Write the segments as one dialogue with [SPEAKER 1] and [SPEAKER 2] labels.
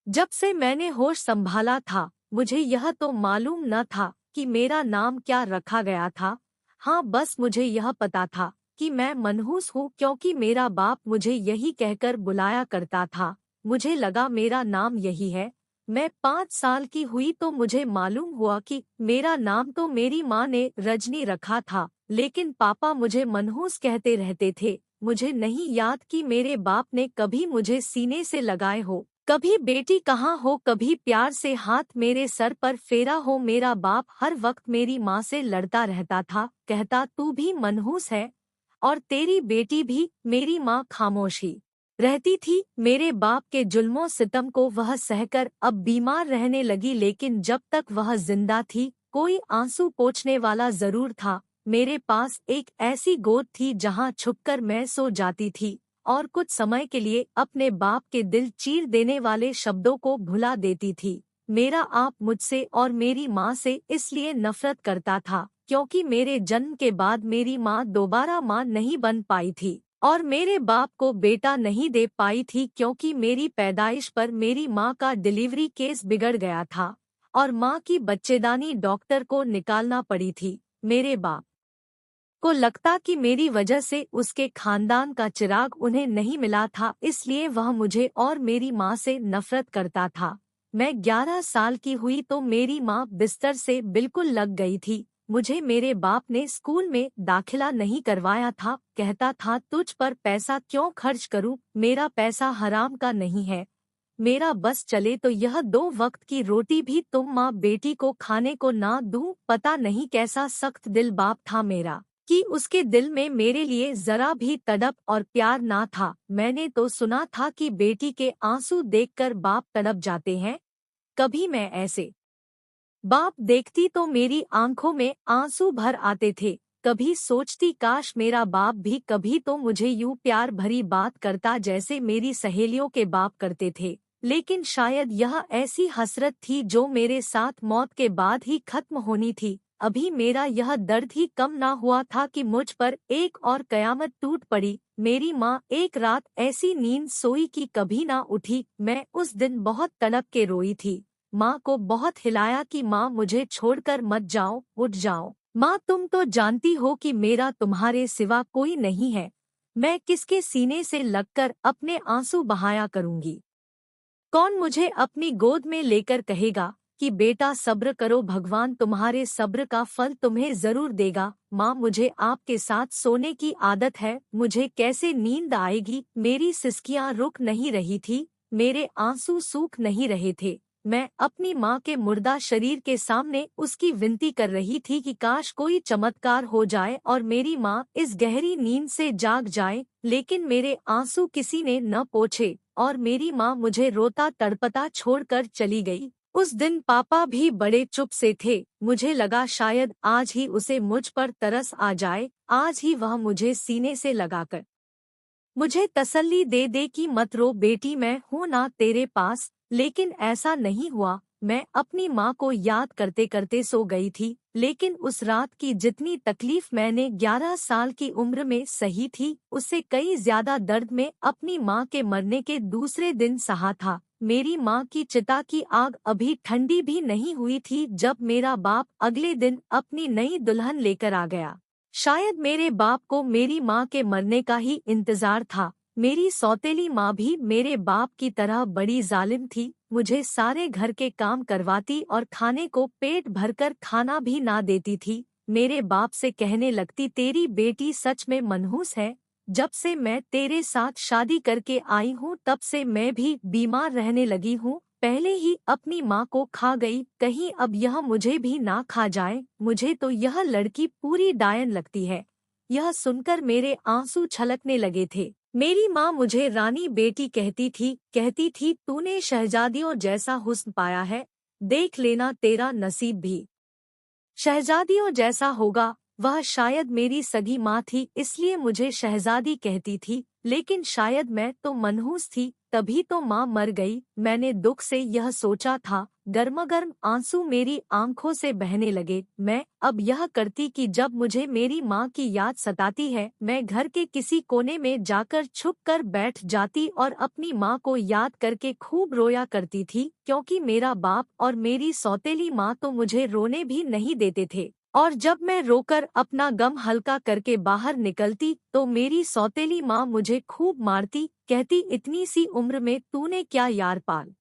[SPEAKER 1] जब से मैंने होश संभाला था, मुझे यह तो मालूम न था कि मेरा नाम क्या रखा गया था। हाँ, बस मुझे यह पता था कि मैं मनहूस हूँ, क्योंकि मेरा बाप मुझे यही कहकर बुलाया करता था। मुझे लगा मेरा नाम यही है। मैं 5 साल की हुई तो मुझे मालूम हुआ कि मेरा नाम तो मेरी माँ ने रजनी रखा था, लेकिन पापा मुझे मनहूस कहते रहते थे। मुझे नहीं याद कि मेरे बाप ने कभी मुझे सीने से लगाए हो, कभी बेटी कहाँ हो, कभी प्यार से हाथ मेरे सर पर फेरा हो। मेरा बाप हर वक्त मेरी माँ से लड़ता रहता था, कहता तू भी मनहूस है और तेरी बेटी भी। मेरी माँ खामोश ही रहती थी। मेरे बाप के जुल्मों सितम को वह सहकर अब बीमार रहने लगी, लेकिन जब तक वह जिंदा थी कोई आंसू पोंछने वाला जरूर था। मेरे पास एक ऐसी गोद थी जहाँ छुपकर मैं सो जाती थी और कुछ समय के लिए अपने बाप के दिल चीर देने वाले शब्दों को भुला देती थी। मेरा आप मुझसे और मेरी माँ से इसलिए नफरत करता था क्योंकि मेरे जन्म के बाद मेरी माँ दोबारा माँ नहीं बन पाई थी और मेरे बाप को बेटा नहीं दे पाई थी, क्योंकि मेरी पैदाइश पर मेरी माँ का डिलीवरी केस बिगड़ गया था और माँ की बच्चेदानी डॉक्टर को निकालना पड़ी थी। मेरे बाप को लगता कि मेरी वजह से उसके खानदान का चिराग उन्हें नहीं मिला था, इसलिए वह मुझे और मेरी माँ से नफरत करता था। मैं 11 साल की हुई तो मेरी माँ बिस्तर से बिल्कुल लग गई थी। मुझे मेरे बाप ने स्कूल में दाखिला नहीं करवाया था, कहता था तुझ पर पैसा क्यों खर्च करूं, मेरा पैसा हराम का नहीं है। मेरा बस चले तो यह 2 वक्त की रोटी भी तुम माँ बेटी को खाने को ना दूं। पता नहीं कैसा सख्त दिल बाप था मेरा कि उसके दिल में मेरे लिए जरा भी तड़प और प्यार ना था। मैंने तो सुना था कि बेटी के आंसू देखकर बाप तड़प जाते हैं। कभी मैं ऐसे बाप देखती तो मेरी आंखों में आंसू भर आते थे। कभी सोचती काश मेरा बाप भी कभी तो मुझे यूं प्यार भरी बात करता जैसे मेरी सहेलियों के बाप करते थे। लेकिन शायद यह ऐसी हसरत थी जो मेरे साथ मौत के बाद ही खत्म होनी थी। अभी मेरा यह दर्द ही कम ना हुआ था कि मुझ पर एक और कयामत टूट पड़ी। मेरी माँ एक रात ऐसी नींद सोई कि कभी ना उठी। मैं उस दिन बहुत तड़प के रोई थी। माँ को बहुत हिलाया कि माँ मुझे छोड़कर मत जाओ, उठ जाओ। माँ तुम तो जानती हो कि मेरा तुम्हारे सिवा कोई नहीं है। मैं किसके सीने से लगकर अपने आंसू बहाया करूँगी। कौन मुझे अपनी गोद में लेकर कहेगा कि बेटा सब्र करो, भगवान तुम्हारे सब्र का फल तुम्हें जरूर देगा। माँ मुझे आपके साथ सोने की आदत है, मुझे कैसे नींद आएगी। मेरी सिसकियाँ रुक नहीं रही थी, मेरे आंसू सूख नहीं रहे थे। मैं अपनी माँ के मुर्दा शरीर के सामने उसकी विनती कर रही थी कि काश कोई चमत्कार हो जाए और मेरी माँ इस गहरी नींद से जाग जाए, लेकिन मेरे आंसू किसी ने न पोंछे और मेरी माँ मुझे रोता तड़पता छोड़कर चली गई। उस दिन पापा भी बड़े चुप से थे। मुझे लगा शायद आज ही उसे मुझ पर तरस आ जाए, आज ही वह मुझे सीने से लगाकर मुझे तसल्ली दे दे कि मत रो बेटी, मैं हूं ना तेरे पास। लेकिन ऐसा नहीं हुआ। मैं अपनी माँ को याद करते करते सो गई थी, लेकिन उस रात की जितनी तकलीफ मैंने 11 साल की उम्र में सही थी, उससे कई ज्यादा दर्द में अपनी माँ के मरने के दूसरे दिन सहा था। मेरी माँ की चिता की आग अभी ठंडी भी नहीं हुई थी जब मेरा बाप अगले दिन अपनी नई दुल्हन लेकर आ गया। शायद मेरे बाप को मेरी माँ के मरने का ही इंतजार था। मेरी सौतेली माँ भी मेरे बाप की तरह बड़ी जालिम थी, मुझे सारे घर के काम करवाती और खाने को पेट भरकर खाना भी ना देती थी। मेरे बाप से कहने लगती तेरी बेटी सच में मनहूस है। जब से मैं तेरे साथ शादी करके आई हूँ तब से मैं भी बीमार रहने लगी हूँ, पहले ही अपनी माँ को खा गई, कहीं अब यह मुझे भी ना खा जाए। मुझे तो यह लड़की पूरी डायन लगती है। यह सुनकर मेरे आंसू छलकने लगे थे। मेरी माँ मुझे रानी बेटी कहती थी तूने शहजादियों जैसा हुस्न पाया है, देख लेना तेरा नसीब भी शहजादियों जैसा होगा। वह शायद मेरी सगी माँ थी, इसलिए मुझे शहजादी कहती थी, लेकिन शायद मैं तो मनहूस थी, तभी तो माँ मर गई। मैंने दुख से यह सोचा था। गर्मागर्म आंसू मेरी आंखों से बहने लगे। मैं अब यह करती कि जब मुझे मेरी माँ की याद सताती है, मैं घर के किसी कोने में जाकर छुप कर बैठ जाती और अपनी माँ को याद करके खूब रोया करती थी, क्योंकि मेरा बाप और मेरी सौतेली माँ तो मुझे रोने भी नहीं देते थे। और जब मैं रोकर अपना गम हल्का करके बाहर निकलती तो मेरी सौतेली माँ मुझे खूब मारती, कहती, इतनी सी उम्र में तूने क्या यार पाल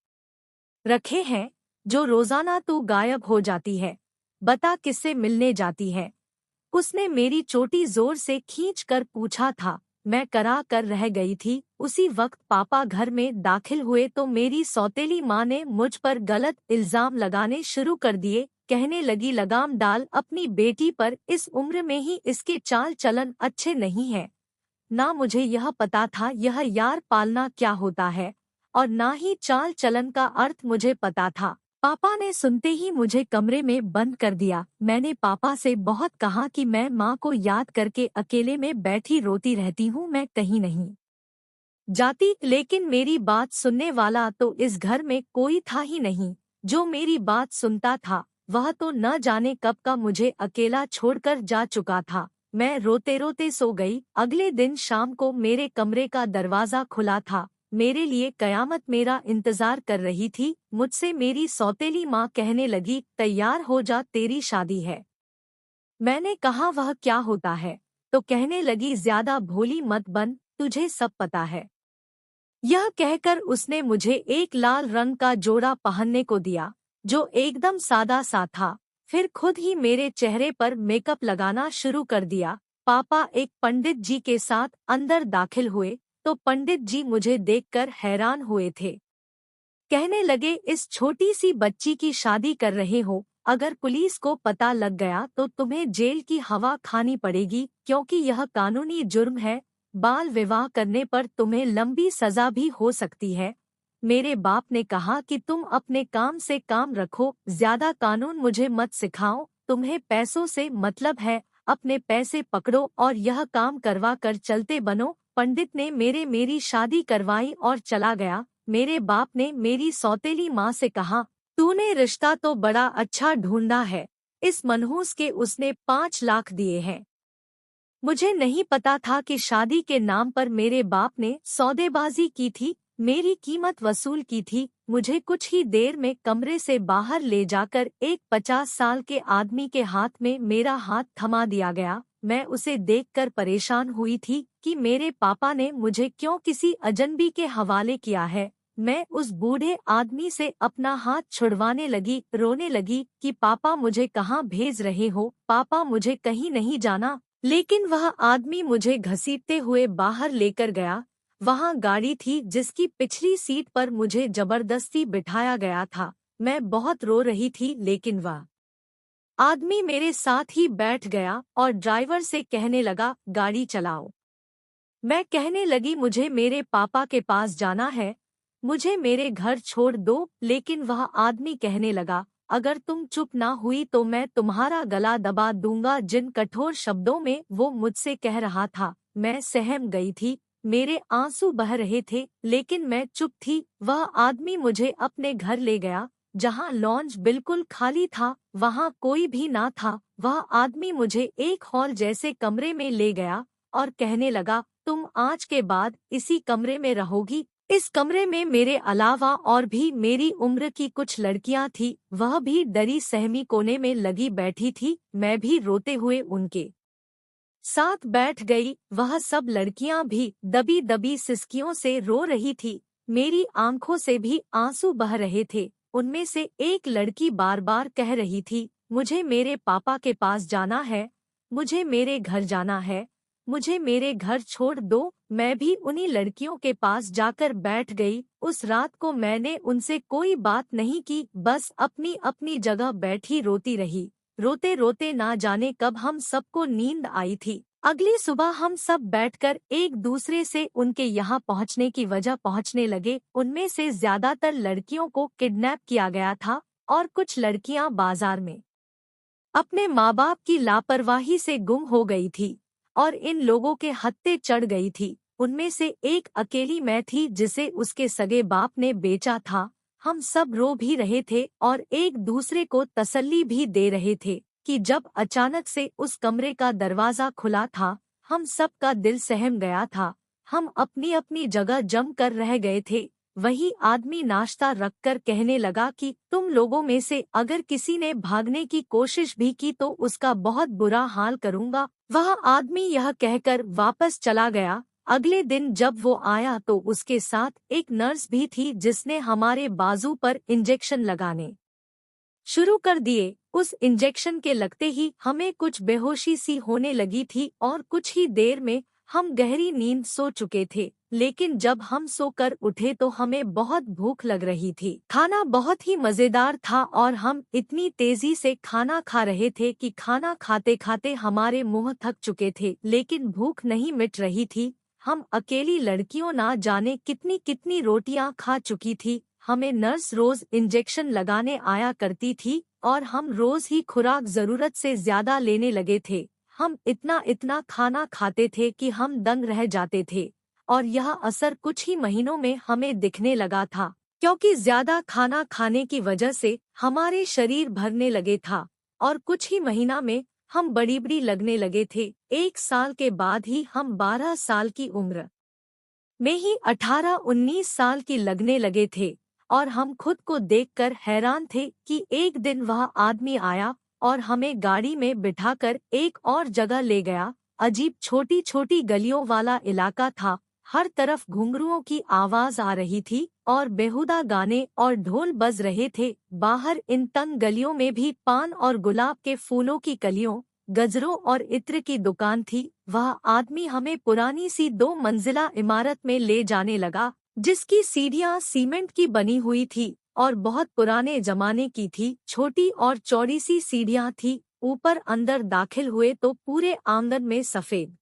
[SPEAKER 1] रखे हैं, जो रोजाना तू गायब हो जाती है। बता किससे मिलने जाती है। उसने मेरी चोटी जोर से खींच कर पूछा था। मैं करा कर रह गई थी। उसी वक्त पापा घर में दाखिल हुए तो मेरी सौतेली माँ ने मुझ पर गलत इल्जाम लगाने शुरू कर दिए। कहने लगी, लगाम डाल अपनी बेटी पर, इस उम्र में ही इसके चाल चलन अच्छे नहीं हैं। ना मुझे यह पता था यह यार पालना क्या होता है, और ना ही चाल चलन का अर्थ मुझे पता था। पापा ने सुनते ही मुझे कमरे में बंद कर दिया। मैंने पापा से बहुत कहा कि मैं माँ को याद करके अकेले में बैठी रोती रहती हूँ, मैं कहीं नहीं जाती, लेकिन मेरी बात सुनने वाला तो इस घर में कोई था ही नहीं। जो मेरी बात सुनता था वह तो न जाने कब का मुझे अकेला छोड़कर जा चुका था। मैं रोते रोते सो गई। अगले दिन शाम को मेरे कमरे का दरवाजा खुला था। मेरे लिए कयामत मेरा इंतजार कर रही थी। मुझसे मेरी सौतेली माँ कहने लगी, तैयार हो जा, तेरी शादी है। मैंने कहा, वह क्या होता है? तो कहने लगी, ज्यादा भोली मत बन, तुझे सब पता है। यह कहकर उसने मुझे एक लाल रंग का जोड़ा पहनने को दिया, जो एकदम सादा सा था। फिर खुद ही मेरे चेहरे पर मेकअप लगाना शुरू कर दिया। पापा एक पंडित जी के साथ अंदर दाखिल हुए तो पंडित जी मुझे देखकर हैरान हुए थे। कहने लगे, इस छोटी सी बच्ची की शादी कर रहे हो, अगर पुलिस को पता लग गया तो तुम्हें जेल की हवा खानी पड़ेगी, क्योंकि यह कानूनी जुर्म है। बाल विवाह करने पर तुम्हें लंबी सजा भी हो सकती है। मेरे बाप ने कहा कि तुम अपने काम से काम रखो, ज्यादा कानून मुझे मत सिखाओ, तुम्हें पैसों से मतलब है, अपने पैसे पकड़ो और यह काम करवा कर चलते बनो। पंडित ने मेरी शादी करवाई और चला गया। मेरे बाप ने मेरी सौतेली माँ से कहा, तूने रिश्ता तो बड़ा अच्छा ढूंढा है। इस मनहूस के उसने 5 लाख दिए हैं। मुझे नहीं पता था कि शादी के नाम पर मेरे बाप ने सौदेबाजी की थी, मेरी कीमत वसूल की थी। मुझे कुछ ही देर में कमरे से बाहर ले जाकर एक 50 साल के आदमी के हाथ में मेरा हाथ थमा दिया गया। मैं उसे देखकर परेशान हुई थी कि मेरे पापा ने मुझे क्यों किसी अजनबी के हवाले किया है। मैं उस बूढ़े आदमी से अपना हाथ छुड़वाने लगी, रोने लगी कि पापा मुझे कहाँ भेज रहे हो, पापा मुझे कहीं नहीं जाना। लेकिन वह आदमी मुझे घसीटते हुए बाहर लेकर गया। वहाँ गाड़ी थी जिसकी पिछली सीट पर मुझे जबरदस्ती बिठाया गया था। मैं बहुत रो रही थी, लेकिन वह आदमी मेरे साथ ही बैठ गया और ड्राइवर से कहने लगा, गाड़ी चलाओ। मैं कहने लगी, मुझे मेरे पापा के पास जाना है, मुझे मेरे घर छोड़ दो। लेकिन वह आदमी कहने लगा, अगर तुम चुप ना हुई तो मैं तुम्हारा गला दबा दूंगा। जिन कठोर शब्दों में वो मुझसे कह रहा था, मैं सहम गई थी। मेरे आंसू बह रहे थे, लेकिन मैं चुप थी। वह आदमी मुझे अपने घर ले गया, जहाँ लॉन्ज बिल्कुल खाली था, वहाँ कोई भी ना था। वह आदमी मुझे एक हॉल जैसे कमरे में ले गया और कहने लगा, तुम आज के बाद इसी कमरे में रहोगी। इस कमरे में मेरे अलावा और भी मेरी उम्र की कुछ लड़कियां थी, वह भी डरी सहमी कोने में लगी बैठी थी। मैं भी रोते हुए उनके साथ बैठ गई। वह सब लड़कियां भी दबी दबी सिसकियों से रो रही थी। मेरी आंखों से भी आंसू बह रहे थे। उनमें से एक लड़की बार बार कह रही थी, मुझे मेरे पापा के पास जाना है, मुझे मेरे घर जाना है, मुझे मेरे घर छोड़ दो। मैं भी उन्हीं लड़कियों के पास जाकर बैठ गई। उस रात को मैंने उनसे कोई बात नहीं की, बस अपनी अपनी जगह बैठी रोती रही। रोते रोते ना जाने कब हम सबको नींद आई थी। अगली सुबह हम सब बैठकर एक दूसरे से उनके यहाँ पहुँचने की वजह पूछने लगे। उनमें से ज्यादातर लड़कियों को किडनैप किया गया था और कुछ लड़कियां बाजार में अपने माँ बाप की लापरवाही से गुम हो गई थी और इन लोगों के हत्थे चढ़ गई थी। उनमें से एक अकेली मैं थी जिसे उसके सगे बाप ने बेचा था। हम सब रो भी रहे थे और एक दूसरे को तसल्ली भी दे रहे थे कि जब अचानक से उस कमरे का दरवाजा खुला था, हम सब का दिल सहम गया था। हम अपनी अपनी जगह जम कर रह गए थे। वही आदमी नाश्ता रखकर कहने लगा कि तुम लोगों में से अगर किसी ने भागने की कोशिश भी की तो उसका बहुत बुरा हाल करूंगा। वह आदमी यह कहकर वापस चला गया। अगले दिन जब वो आया तो उसके साथ एक नर्स भी थी जिसने हमारे बाजू पर इंजेक्शन लगाने शुरू कर दिए। उस इंजेक्शन के लगते ही हमें कुछ बेहोशी सी होने लगी थी और कुछ ही देर में हम गहरी नींद सो चुके थे। लेकिन जब हम सोकर उठे तो हमें बहुत भूख लग रही थी। खाना बहुत ही मजेदार था और हम इतनी तेजी से खाना खा रहे थे कि खाना खाते खाते हमारे मुंह थक चुके थे, लेकिन भूख नहीं मिट रही थी। हम अकेली लड़कियों ना जाने कितनी कितनी रोटियां खा चुकी थी। हमें नर्स रोज इंजेक्शन लगाने आया करती थी और हम रोज ही खुराक जरूरत से ज्यादा लेने लगे थे। हम इतना इतना खाना खाते थे कि हम दंग रह जाते थे और यह असर कुछ ही महीनों में हमें दिखने लगा था, क्योंकि ज्यादा खाना खाने की वजह से हमारे शरीर भरने लगे था और कुछ ही महीना में हम बड़ी बड़ी लगने लगे थे। 1 साल के बाद ही हम 12 साल की उम्र में ही 18-19 साल की लगने लगे थे और हम खुद को देखकर हैरान थे कि एक दिन वह आदमी आया और हमें गाड़ी में बिठाकर एक और जगह ले गया। अजीब छोटी छोटी गलियों वाला इलाका था। हर तरफ घुंघरुओं की आवाज आ रही थी और बेहुदा गाने और ढोल बज रहे थे। बाहर इन तंग गलियों में भी पान और गुलाब के फूलों की कलियों, गजरों और इत्र की दुकान थी। वह आदमी हमें पुरानी सी 2 मंजिला इमारत में ले जाने लगा जिसकी सीढ़ियां सीमेंट की बनी हुई थी और बहुत पुराने जमाने की थी। छोटी और चौड़ी सी सीढ़ियां थी। ऊपर अंदर दाखिल हुए तो पूरे आंगन में सफेद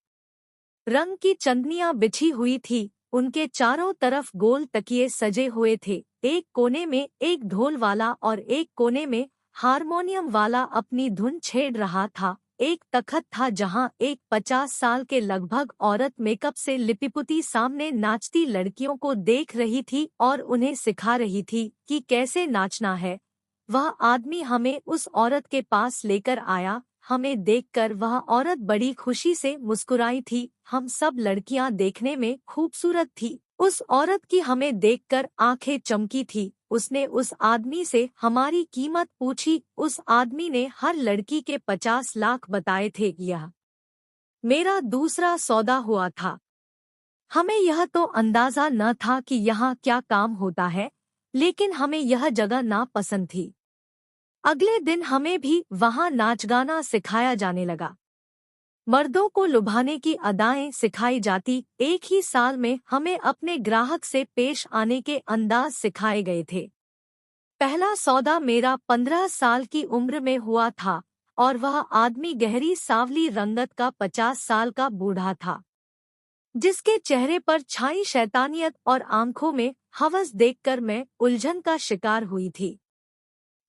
[SPEAKER 1] रंग की चंदनियां बिछी हुई थी। उनके चारों तरफ गोल तकिए सजे हुए थे। एक कोने में एक ढोल वाला और एक कोने में हारमोनियम वाला अपनी धुन छेड़ रहा था। एक तखत था जहां एक 50 साल के लगभग औरत मेकअप से लिपिपुती सामने नाचती लड़कियों को देख रही थी और उन्हें सिखा रही थी कि कैसे नाचना है। वह आदमी हमें उस औरत के पास लेकर आया। हमें देखकर वह औरत बड़ी खुशी से मुस्कुराई थी। हम सब लड़कियां देखने में खूबसूरत थी। उस औरत की हमें देखकर आंखें चमकी थी। उसने उस आदमी से हमारी कीमत पूछी। उस आदमी ने हर लड़की के 50 लाख बताए थे। यह मेरा दूसरा सौदा हुआ था। हमें यह तो अंदाजा न था कि यहाँ क्या काम होता है, लेकिन हमें यह जगह ना पसंद थी। अगले दिन हमें भी वहाँ नाच गाना सिखाया जाने लगा। मर्दों को लुभाने की अदाएं सिखाई जाती। एक ही साल में हमें अपने ग्राहक से पेश आने के अंदाज सिखाए गए थे। पहला सौदा मेरा 15 साल की उम्र में हुआ था और वह आदमी गहरी सांवली रंगत का 50 साल का बूढ़ा था, जिसके चेहरे पर छाई शैतानियत और आंखों में हवस देखकर मैं उलझन का शिकार हुई थी।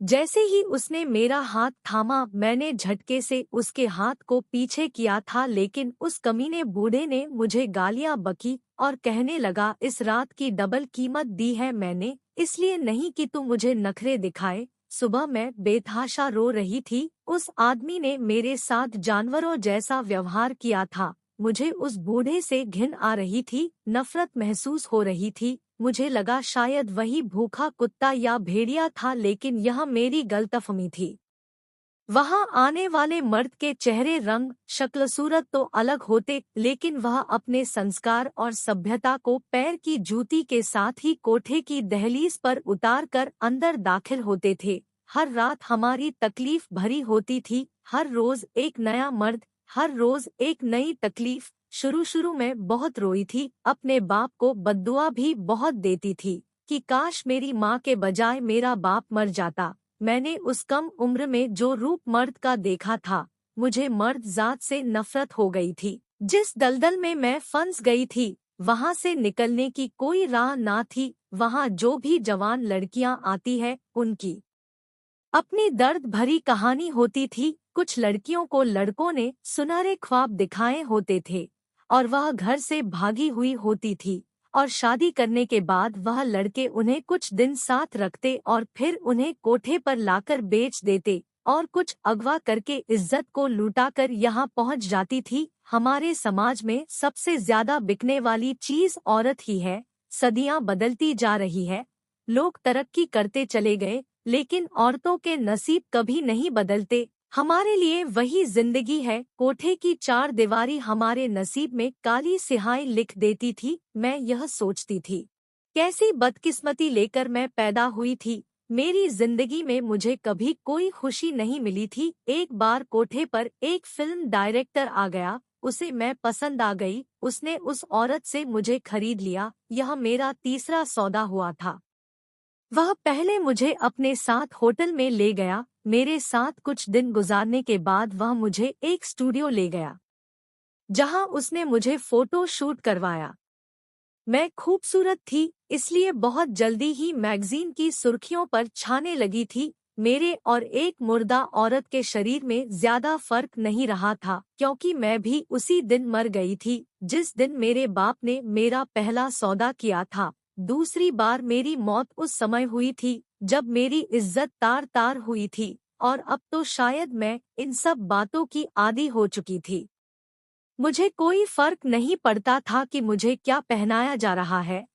[SPEAKER 1] जैसे ही उसने मेरा हाथ थामा, मैंने झटके से उसके हाथ को पीछे किया था, लेकिन उस कमीने बूढ़े ने मुझे गालियां बकी और कहने लगा, इस रात की डबल कीमत दी है मैंने, इसलिए नहीं कि तू मुझे नखरे दिखाए। सुबह मैं बेतहाशा रो रही थी। उस आदमी ने मेरे साथ जानवरों जैसा व्यवहार किया था। मुझे उस बूढ़े से घिन आ रही थी, नफरत महसूस हो रही थी। मुझे लगा शायद वही भूखा कुत्ता या भेड़िया था, लेकिन यह मेरी गलतफहमी थी। वहां आने वाले मर्द के चेहरे, रंग, शक्ल सूरत तो अलग होते, लेकिन वह अपने संस्कार और सभ्यता को पैर की जूती के साथ ही कोठे की दहलीज पर उतार कर अंदर दाखिल होते थे। हर रात हमारी तकलीफ भरी होती थी। हर रोज एक नया मर्द, हर रोज एक नई तकलीफ। शुरू शुरू में बहुत रोई थी। अपने बाप को बद्दुआ भी बहुत देती थी कि काश मेरी माँ के बजाय मेरा बाप मर जाता। मैंने उस कम उम्र में जो रूप मर्द का देखा था, मुझे मर्द जात से नफरत हो गई थी। जिस दलदल में मैं फंस गई थी, वहां से निकलने की कोई राह ना थी। वहां जो भी जवान लड़कियां आती है, उनकी अपनी दर्द भरी कहानी होती थी। कुछ लड़कियों को लड़कों ने सुनहरे ख्वाब दिखाए होते थे और वह घर से भागी हुई होती थी, और शादी करने के बाद वह लड़के उन्हें कुछ दिन साथ रखते और फिर उन्हें कोठे पर लाकर बेच देते और कुछ अगवा करके इज्जत को लुटाकर यहाँ पहुँच जाती थी। हमारे समाज में सबसे ज्यादा बिकने वाली चीज औरत ही है। सदियां बदलती जा रही है, लोग तरक्की करते चले गए, लेकिन औरतों के नसीब कभी नहीं बदलते। हमारे लिए वही जिंदगी है। कोठे की चार दीवारी हमारे नसीब में काली स्याही लिख देती थी। मैं यह सोचती थी, कैसी बदकिस्मती लेकर मैं पैदा हुई थी। मेरी जिंदगी में मुझे कभी कोई खुशी नहीं मिली थी। एक बार कोठे पर एक फिल्म डायरेक्टर आ गया, उसे मैं पसंद आ गई, उसने उस औरत से मुझे खरीद लिया। यह मेरा तीसरा सौदा हुआ था। वह पहले मुझे अपने साथ होटल में ले गया। मेरे साथ कुछ दिन गुजारने के बाद वह मुझे एक स्टूडियो ले गया, जहां उसने मुझे फोटो शूट करवाया। मैं खूबसूरत थी, इसलिए बहुत जल्दी ही मैगजीन की सुर्खियों पर छाने लगी थी। मेरे और एक मुर्दा औरत के शरीर में ज्यादा फर्क नहीं रहा था, क्योंकि मैं भी उसी दिन मर गई थी जिस दिन मेरे बाप ने मेरा पहला सौदा किया था। दूसरी बार मेरी मौत उस समय हुई थी जब मेरी इज्जत तार तार हुई थी, और अब तो शायद मैं इन सब बातों की आदी हो चुकी थी। मुझे कोई फर्क नहीं पड़ता था कि मुझे क्या पहनाया जा रहा है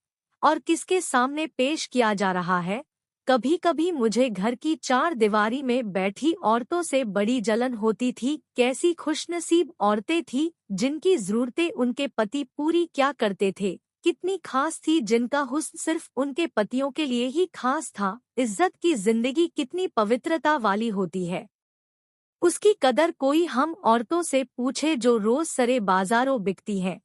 [SPEAKER 1] और किसके सामने पेश किया जा रहा है। कभी कभी मुझे घर की चार दीवारी में बैठी औरतों से बड़ी जलन होती थी। कैसी खुशनसीब औरतें थीं जिनकी जरूरतें उनके पति पूरी क्या करते थे। कितनी खास थी जिनका हुस्न सिर्फ उनके पतियों के लिए ही खास था। इज्जत की जिंदगी कितनी पवित्रता वाली होती है, उसकी कदर कोई हम औरतों से पूछे जो रोज सरे बाजारों बिकती है।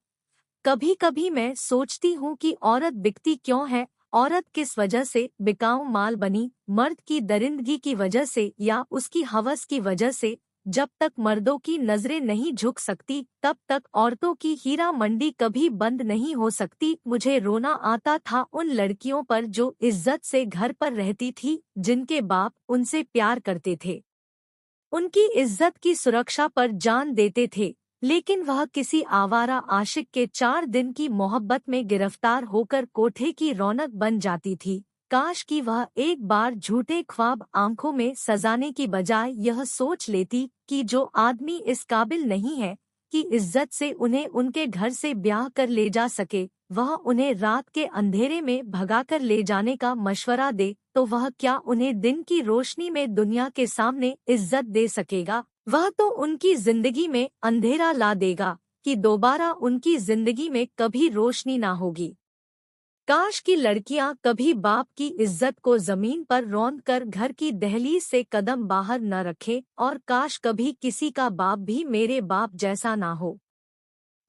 [SPEAKER 1] कभी कभी मैं सोचती हूँ कि औरत बिकती क्यों है। औरत किस वजह से बिकाऊ माल बनी? मर्द की दरिंदगी की वजह से या उसकी हवस की वजह से? जब तक मर्दों की नजरें नहीं झुक सकती तब तक औरतों की हीरा मंडी कभी बंद नहीं हो सकती। मुझे रोना आता था उन लड़कियों पर जो इज्जत से घर पर रहती थी, जिनके बाप उनसे प्यार करते थे, उनकी इज्जत की सुरक्षा पर जान देते थे, लेकिन वह किसी आवारा आशिक के 4 दिन की मोहब्बत में गिरफ्तार होकर कोठे की रौनक बन जाती थी। काश कि वह एक बार झूठे ख्वाब आंखों में सजाने की बजाय यह सोच लेती कि जो आदमी इस काबिल नहीं है कि इज्जत से उन्हें उनके घर से ब्याह कर ले जा सके, वह उन्हें रात के अंधेरे में भगाकर ले जाने का मशवरा दे, तो वह क्या उन्हें दिन की रोशनी में दुनिया के सामने इज्जत दे सकेगा? वह तो उनकी जिंदगी में अंधेरा ला देगा कि दोबारा उनकी जिंदगी में कभी रोशनी ना होगी। काश की लड़कियां कभी बाप की इज्जत को जमीन पर रौंद कर घर की दहलीज से कदम बाहर न रखे, और काश कभी किसी का बाप भी मेरे बाप जैसा ना हो।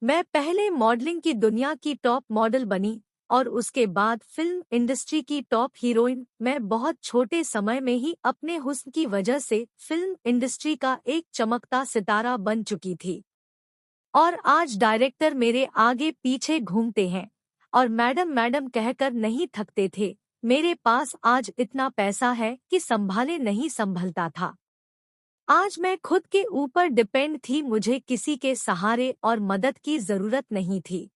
[SPEAKER 1] मैं पहले मॉडलिंग की दुनिया की टॉप मॉडल बनी और उसके बाद फिल्म इंडस्ट्री की टॉप हीरोइन। मैं बहुत छोटे समय में ही अपने हुस्न की वजह से फिल्म इंडस्ट्री का एक चमकता सितारा बन चुकी थी, और आज डायरेक्टर मेरे आगे पीछे घूमते हैं और मैडम मैडम कहकर नहीं थकते थे। मेरे पास आज इतना पैसा है कि संभाले नहीं संभलता था। आज मैं खुद के ऊपर डिपेंड थी, मुझे किसी के सहारे और मदद की जरूरत नहीं थी।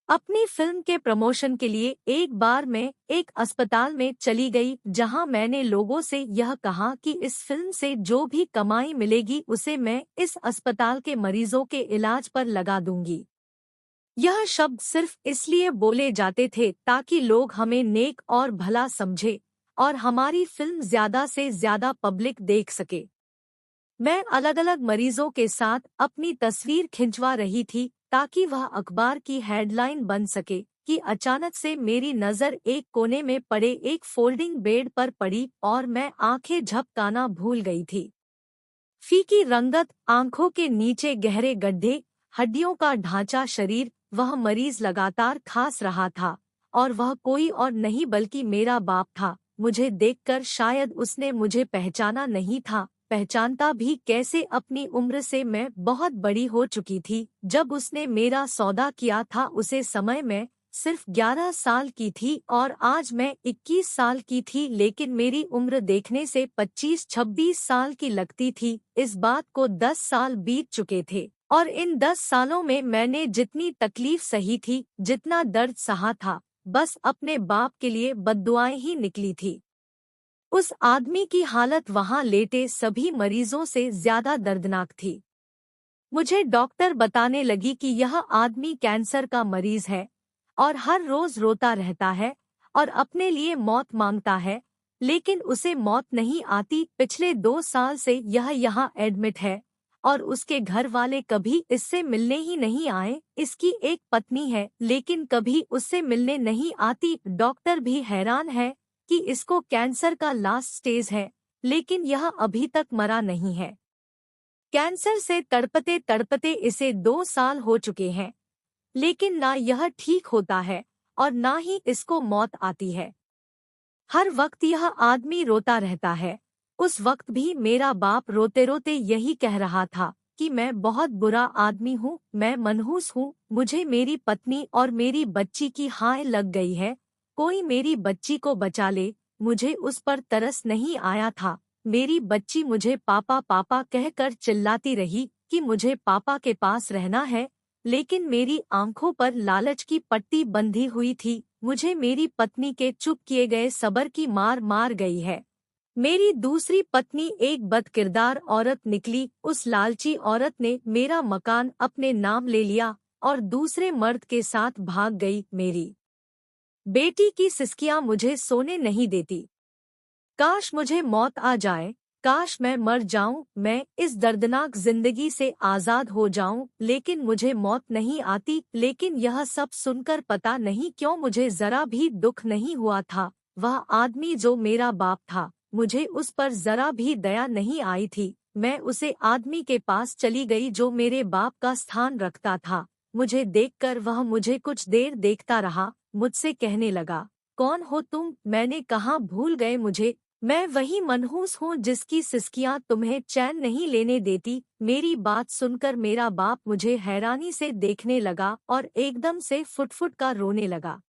[SPEAKER 1] अपनी फिल्म के प्रमोशन के लिए एक बार मैं एक अस्पताल में चली गई, जहां मैंने लोगों से यह कहा कि इस फिल्म से जो भी कमाई मिलेगी उसे मैं इस अस्पताल के मरीजों के इलाज पर लगा दूंगी। यह शब्द सिर्फ इसलिए बोले जाते थे ताकि लोग हमें नेक और भला समझे और हमारी फिल्म ज्यादा से ज्यादा पब्लिक देख सके। मैं अलग अलग मरीजों के साथ अपनी तस्वीर खिंचवा रही थी ताकि वह अखबार की हेडलाइन बन सके कि अचानक से मेरी नज़र एक कोने में पड़े एक फोल्डिंग बेड पर पड़ी और मैं आंखें झपकाना भूल गई थी। फीकी रंगत, आंखों के नीचे गहरे गड्ढे, हड्डियों का ढांचा शरीर, वह मरीज लगातार खांस रहा था और वह कोई और नहीं बल्कि मेरा बाप था। मुझे देखकर शायद उसने मुझे पहचाना नहीं था, पहचानता भी कैसे, अपनी उम्र से मैं बहुत बड़ी हो चुकी थी। जब उसने मेरा सौदा किया था उसे समय में सिर्फ 11 साल की थी और आज मैं 21 साल की थी, लेकिन मेरी उम्र देखने से 25-26 साल की लगती थी। इस बात को 10 साल बीत चुके थे और इन 10 सालों में मैंने जितनी तकलीफ सही थी, जितना दर्द सहा था, बस अपने बाप के लिए बद्दुआएं ही निकली थी। उस आदमी की हालत वहां लेटे सभी मरीजों से ज्यादा दर्दनाक थी। मुझे डॉक्टर बताने लगी कि यह आदमी कैंसर का मरीज है और हर रोज रोता रहता है और अपने लिए मौत मांगता है, लेकिन उसे मौत नहीं आती। पिछले 2 साल से यह यहाँ एडमिट है और उसके घर वाले कभी इससे मिलने ही नहीं आए। इसकी एक पत्नी है, लेकिन कभी उससे मिलने नहीं आती। डॉक्टर भी हैरान है कि इसको कैंसर का लास्ट स्टेज है, लेकिन यह अभी तक मरा नहीं है। कैंसर से तड़पते तड़पते इसे 2 साल हो चुके हैं, लेकिन ना यह ठीक होता है और ना ही इसको मौत आती है। हर वक्त यह आदमी रोता रहता है। उस वक्त भी मेरा बाप रोते रोते यही कह रहा था कि मैं बहुत बुरा आदमी हूँ, मैं मनहूस हूँ, मुझे मेरी पत्नी और मेरी बच्ची की हाय लग गई है, कोई मेरी बच्ची को बचा ले। मुझे उस पर तरस नहीं आया था। मेरी बच्ची मुझे पापा पापा कहकर चिल्लाती रही कि मुझे पापा के पास रहना है, लेकिन मेरी आंखों पर लालच की पट्टी बंधी हुई थी। मुझे मेरी पत्नी के चुप किए गए सब्र की मार मार गई है। मेरी दूसरी पत्नी एक बदकिरदार औरत निकली। उस लालची औरत ने मेरा मकान अपने नाम ले लिया और दूसरे मर्द के साथ भाग गई। मेरी बेटी की सिसकियां मुझे सोने नहीं देती। काश मुझे मौत आ जाए, काश मैं मर जाऊं, मैं इस दर्दनाक जिंदगी से आजाद हो जाऊं, लेकिन मुझे मौत नहीं आती। लेकिन यह सब सुनकर पता नहीं क्यों मुझे जरा भी दुख नहीं हुआ था। वह आदमी जो मेरा बाप था, मुझे उस पर जरा भी दया नहीं आई थी। मैं उसे आदमी के पास चली गई जो मेरे बाप का स्थान रखता था। मुझे देखकर वह मुझे कुछ देर देखता रहा, मुझसे कहने लगा, कौन हो तुम? मैंने कहा, भूल गए मुझे? मैं वही मनहूस हूँ जिसकी सिसकियां तुम्हें चैन नहीं लेने देती। मेरी बात सुनकर मेरा बाप मुझे हैरानी से देखने लगा और एकदम से फुट-फुट का रोने लगा।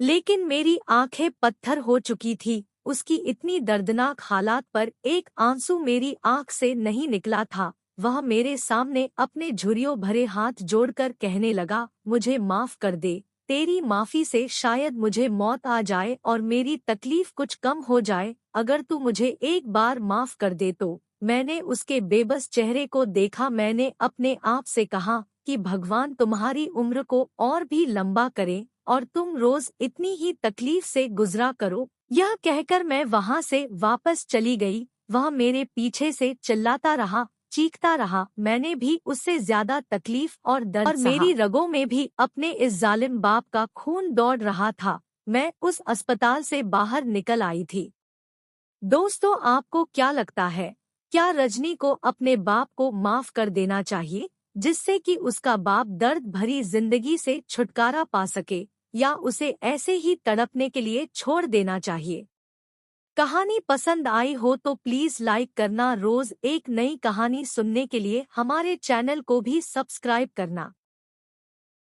[SPEAKER 1] लेकिन मेरी आंखें पत्थर हो चुकी थी। उसकी इतनी दर्दनाक हालात पर एक आंसू मेरी आंख से नहीं निकला था। वह मेरे सामने अपने झुर्रियों भरे हाथ जोड़कर कहने लगा, मुझे माफ कर दे, तेरी माफी से शायद मुझे मौत आ जाए और मेरी तकलीफ कुछ कम हो जाए। अगर तू मुझे एक बार माफ कर दे तो। मैंने उसके बेबस चेहरे को देखा। मैंने अपने आप से कहा कि भगवान तुम्हारी उम्र को और भी लंबा करे और तुम रोज इतनी ही तकलीफ से गुजरा करो। यह कहकर मैं वहां से वापस चली गई। वह मेरे पीछे से चिल्लाता रहा, चीखता रहा। मैंने भी उससे ज्यादा तकलीफ और दर्द और मेरी रगों में भी अपने इस जालिम बाप का खून दौड़ रहा था। मैं उस अस्पताल से बाहर निकल आई थी। दोस्तों, आपको क्या लगता है, क्या रजनी को अपने बाप को माफ कर देना चाहिए, जिससे कि उसका बाप दर्द भरी जिंदगी से छुटकारा पा सके, या उसे ऐसे ही तड़पने के लिए छोड़ देना चाहिए? कहानी पसंद आई हो तो प्लीज लाइक करना। रोज एक नई कहानी सुनने के लिए हमारे चैनल को भी सब्सक्राइब करना।